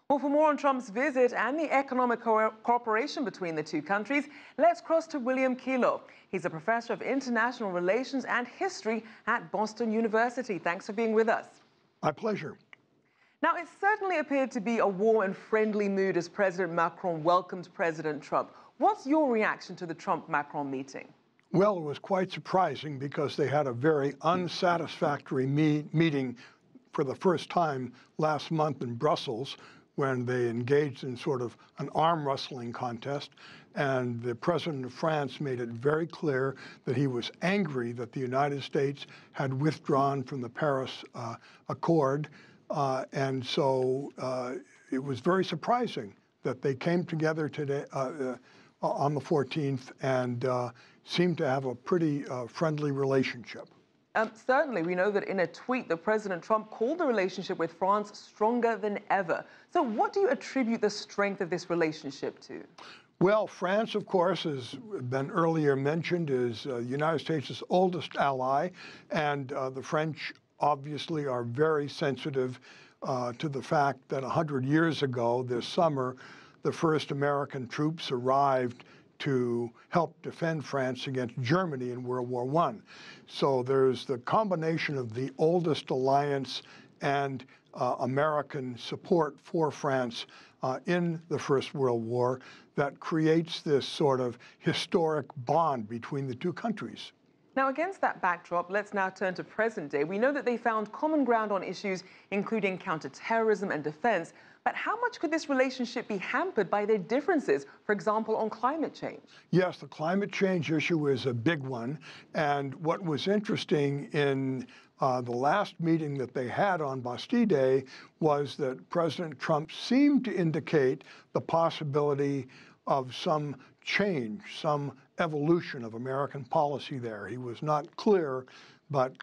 Well, for more on Trump's visit and the economic cooperation between the two countries, let's cross to William Kelo. He's a professor of international relations and history at Boston University. Thanks for being with us. My pleasure. Now, it certainly appeared to be a warm and friendly mood as President Macron welcomed President Trump. What's your reaction to the Trump-Macron meeting? Well, it was quite surprising because they had a very unsatisfactory meeting for the first time last month in Brussels, when they engaged in sort of an arm wrestling contest. And the president of France made it very clear that he was angry that the United States had withdrawn from the Paris Accord. And so it was very surprising that they came together today on the 14th and seemed to have a pretty friendly relationship. Certainly, we know that in a tweet that President Trump called the relationship with France stronger than ever. So what do you attribute the strength of this relationship to? Well, France, of course, has been earlier mentioned, is the United States' oldest ally, and the French obviously are very sensitive to the fact that 100 years ago, this summer, the first American troops arrived to help defend France against Germany in World War I. So there's the combination of the oldest alliance and American support for France in the First World War that creates this sort of historic bond between the two countries. Now, against that backdrop, let's now turn to present day. We know that they found common ground on issues including counterterrorism and defense. But how much could this relationship be hampered by their differences, for example, on climate change? Yes, the climate change issue is a big one. And what was interesting in the last meeting that they had on Bastille Day was that President Trump seemed to indicate the possibility of some change, some evolution of American policy there. He was not clear, but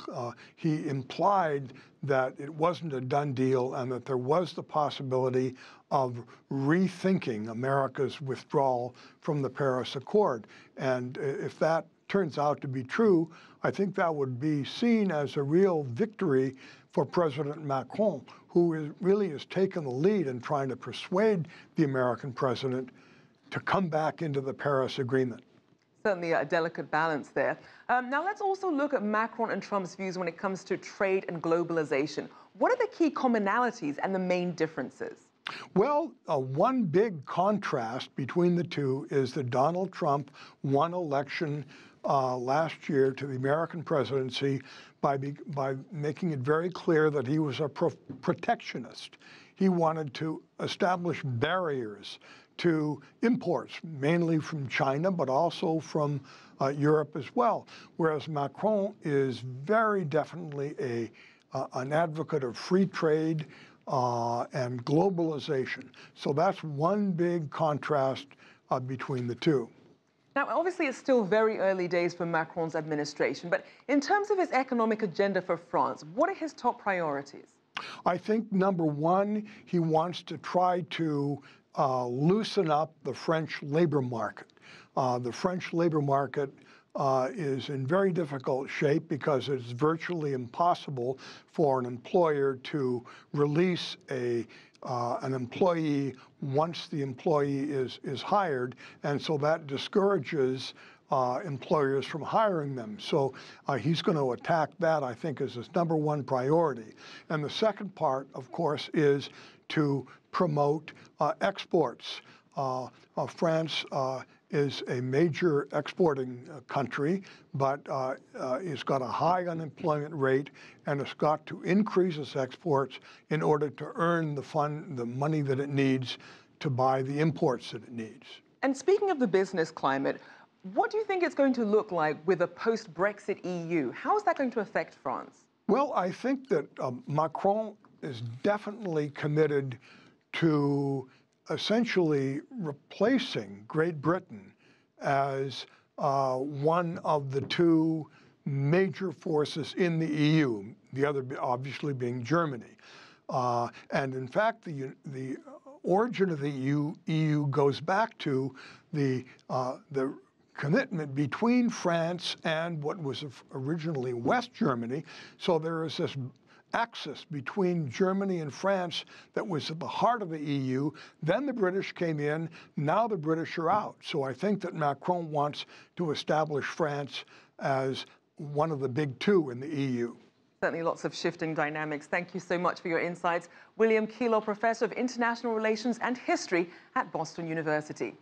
he implied that it wasn't a done deal and that there was the possibility of rethinking America's withdrawal from the Paris Accord. And if that turns out to be true, I think that would be seen as a real victory for President Macron, who really has taken the lead in trying to persuade the American president to come back into the Paris Agreement. Certainly a delicate balance there. Now let's also look at Macron and Trump's views when it comes to trade and globalization. What are the key commonalities and the main differences? Well, one big contrast between the two is that Donald Trump won election last year to the American presidency by making it very clear that he was a protectionist. He wanted to establish barriers to imports, mainly from China, but also from Europe as well. Whereas Macron is very definitely an advocate of free trade and globalization. So that's one big contrast between the two. Now, obviously, it's still very early days for Macron's administration, but in terms of his economic agenda for France, what are his top priorities? I think, number one, he wants to try to loosen up the French labor market. The French labor market is in very difficult shape because it's virtually impossible for an employer to release an employee once the employee is hired, and so that discourages employers from hiring them. So he's going to attack that, I think, as his number one priority. And the second part, of course, is to promote exports. France is a major exporting country, but it's got a high unemployment rate, and it's got to increase its exports in order to earn the money that it needs to buy the imports that it needs. And speaking of the business climate, what do you think it's going to look like with a post-Brexit EU? How is that going to affect France? Well, I think that Macron is definitely committed to essentially replacing Great Britain as one of the two major forces in the EU, the other obviously being Germany. And in fact, the origin of the EU goes back to the commitment between France and what was originally West Germany. So there is this axis between Germany and France that was at the heart of the EU. Then the British came in. Now the British are out. So I think that Macron wants to establish France as one of the big two in the EU. Certainly lots of shifting dynamics. Thank you so much for your insights. William Kelo, Professor of International Relations and History at Boston University.